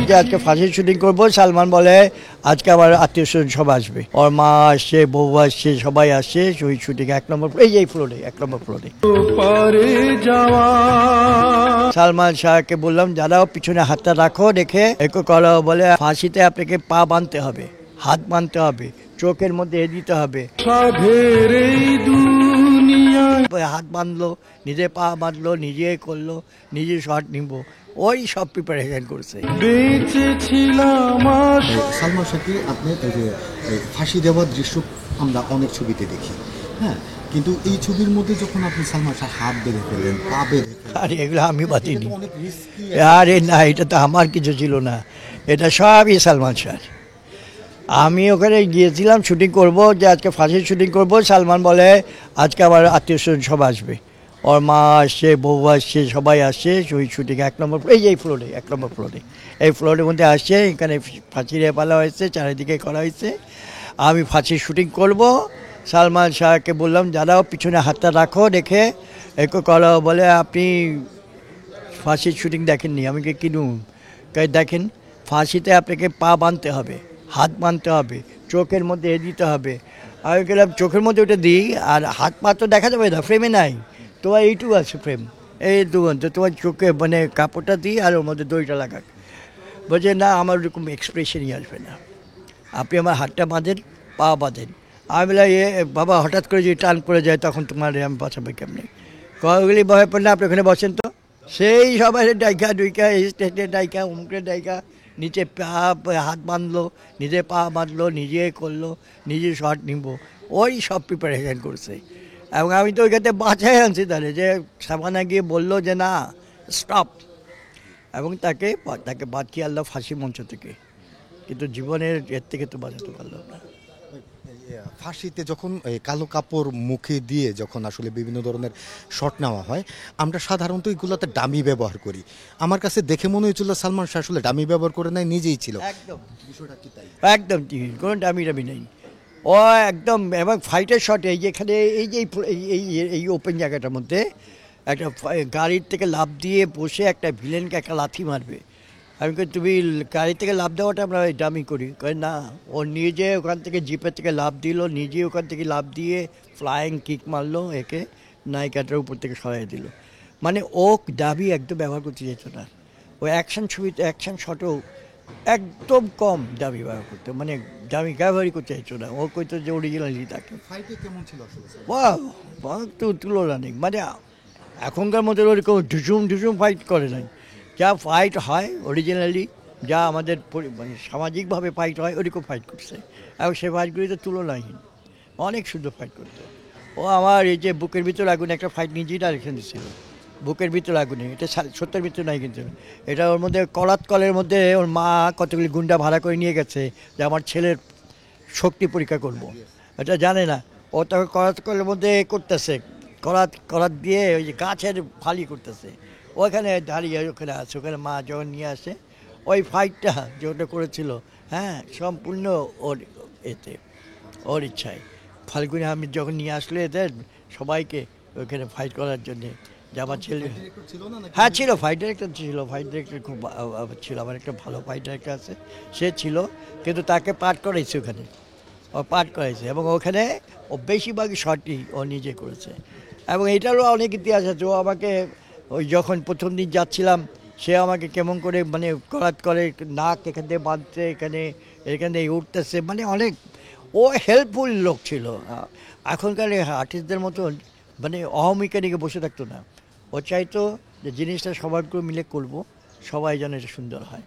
যে আজকে ফাঁসির শুটিং করবো, সালমান বলে আজকে আমার আত্মীয় স্বজন সব আসবে, ওর মা আসছে, বউ আসছে, সবাই আসছে ওই শুটিং 1 নম্বর এই ফ্লোরে 1 নম্বর ফ্লোরে। সালমান শাহকে বললাম দাঁড়াও, পিছনে হাতটা রাখো, রেখে একটু করো, বলে ফাঁসিতে আপনাকে পা বাঁধতে হবে, হাত বাঁধতে হবে, চোখের মধ্যে দিতে হবে। হাত বাঁধলো, নিজে পা বাঁধলো, নিজে করলো, নিজে শট নিব, ওই সব প্রিপারেশন করছে। সালমান শাহকে আপনি ফাঁসি দেওয়ার দৃশ্য আমরা অনেক ছবিতে দেখি, হ্যাঁ, কিন্তু এই ছবির মধ্যে যখন আপনি সালমান শাহ হাত বেঁধে ফেললেন, পা বেঁধে ফেললেন, আরে এগুলো আমি বাঁধিনি, আরে না, এটা তো আমার কিছু ছিল না, এটা সবই সালমান শাহ। আমি ওখানে গিয়েছিলাম শুটিং করব, যে আজকে ফাঁসির শুটিং করব, সালমান বলে আজকে আমার আত্মীয় স্বজন সব আসবে, ওর মা আসছে, বউ আসছে, সবাই আসছে ওই শুটিং 1 নম্বর এই ফ্লোরে 1 নম্বর ফ্লোরে, এই ফ্লোরের মধ্যে আসছে, এখানে ফাঁসি পালা হয়েছে, চারিদিকে করা হয়েছে, আমি ফাঁসির শুটিং করব। সালমান শাহকে বললাম দাঁড়াও, পিছনে হাতটা রাখো, রেখে একটু করো, বলে আপনি ফাঁসির শুটিং দেখেননি? আমি কিনুন দেখেন, ফাঁসিতে আপনাকে পা বাঁধতে হবে, হাত বাঁধতে হবে, চোখের মধ্যে দিতে হবে। আমি গেলাম চোখের মধ্যে ওটা দিই, আর হাত পা তো দেখা যাবে না, ফ্রেমে নাই, তোমার এইটুকু আছে ফ্রেম, এই দুগুণ তো তোমার চোখে মানে কাপড়টা দিই আর ওর মধ্যে দইটা লাগাক। বলছে না, আমার ওরকম এক্সপ্রেশনই আসবে না, আপনি আমার হাতটা বাঁধেন, পা বাঁধেন। আমি বললাম বাবা, হঠাৎ করে যদি টান পড়ে যায় তখন তোমার আমি বাঁচাবো কেমনি? কয়েকগুলি ভয় পড়লে আপনি ওখানে বসেন তো। সেই সবাই ডাইকা ডুইকা, স্টেটে ডাইকা, উমকে ডাইকা, নিচে হাত বাঁধলো, নিজে পা বাঁধলো, নিজে করলো, নিজে শট নিব, ওই সব প্রিপারেশন করছে। এবং আমি তো ওইখানে বাঁচাই আনছি তাহলে, যে সাবানা গিয়ে বললো যে না স্টপ, এবং তাকে বাঁচিয়ে আনলো ফাঁসি মঞ্চ থেকে, কিন্তু জীবনের এর থেকে তো বাঁচাতে পারলো না। ফাঁসিতে যখন কালো কাপড় মুখে দিয়ে যখন আসলে বিভিন্ন ধরনের শট নেওয়া হয়, আমরা সাধারণত এগুলোতে ডামি ব্যবহার করি। আমার কাছে দেখে মনে হয়েছিল সালমান শাহ আসলে ডামি ব্যবহার করে নাই, নিজেই ছিল। একদম বিষয়টা কি তাই? একদম ঠিক, কোনো ডামি নেই, ও একদম। এবং ফাইটের শটে যেখানে এই যে এই ওপেন জায়গাটার মধ্যে একটা গাড়ির থেকে লাফ দিয়ে বসে একটা ভিলেনকে একটা লাথি মারবে, আমি কই তুমি গাড়ি থেকে লাফ দেওয়াটা আমরা ডামি করি? কই না, ও নিজে ওখান থেকে জিপের থেকে লাফ দিল, নিজে ওখান থেকে লাফ দিয়ে ফ্লাইং কিক মারলো, একে নায়িকাটার উপর থেকে সরাই দিল। মানে ও ডামি একদম ব্যবহার করতে যেত না, ও অ্যাকশন ছবিতে অ্যাকশন শটেও একদম কম ডামি ব্যবহার করতো, মানে ডামি ব্যবহারই করতে চাইতো না, ও কইতো যে অরিজিনালি থাকে। ফাইটে কেমন ছিল তো তুলনা নেই, মানে এখনকার মধ্যে ওরকম ঢুসুম ফাইট করে নাই, যা ফাইট হয় অরিজিনালি, যা আমাদের মানে সামাজিকভাবে ফাইট হয় ওরকম ফাইট করছে, এবং সে ফাইটগুলিতে তুলনাহীন, অনেক সুন্দর ফাইট করতো ও। আমার এই যে বুকের ভিতর আগুন একটা ফাইট নিজেই ডাইরেকশন দিচ্ছিল, বুকের ভিতর আগুনে, এটা সত্যের ভিতর নাই কিন্তু, এটা ওর মধ্যে কলের মধ্যে ওর মা কতগুলি গুন্ডা ভাড়া করে নিয়ে গেছে যে আমার ছেলের শক্তি পরীক্ষা করব, এটা জানে না, ও তখন কলের মধ্যে করতেছে, করাত দিয়ে ওই যে গাছের ফালি করতেছে, ওইখানে দাঁড়িয়ে ওখানে আছে, ওখানে মা যখন নিয়ে আসে, ওই ফাইটটা যে ওটা করেছিল, হ্যাঁ, সম্পূর্ণ ওর এতে, ওর ইচ্ছায়। ফাল্গুনি আহমেদ যখন নিয়ে আসলো এদের সবাইকে ওইখানে ফাইট করার জন্যে, যে আমার ছেলে, হ্যাঁ ছিল, ফাইট ডিরেক্টর ছিল, ফাইট ডিরেক্টর খুব ছিল, আমার একটা ভালো ফাইট ডিরেক্টর আছে, সে ছিল, কিন্তু তাকে পাঠ করাইছে ওখানে, ও পাঠ করাইছে, এবং ওখানে ও বেশিরভাগই শটই ও নিজে করেছে। এবং এটারও অনেক ইতিহাস আছে, ও আমাকে ওই যখন প্রথম দিন যাচ্ছিলাম, সে আমাকে কেমন করে মানে করাত করে, নাক এখান থেকে বাঁধতে, এখানে উঠতেছে, মানে অনেক ও হেল্পফুল লোক ছিল। এখনকার আর্টিস্টদের মতন মানে অহমিকা বসে থাকতো না, ও চাইতো যে জিনিসটা সবার করে মিলে করবো, সবাই যেন এটা সুন্দর হয়।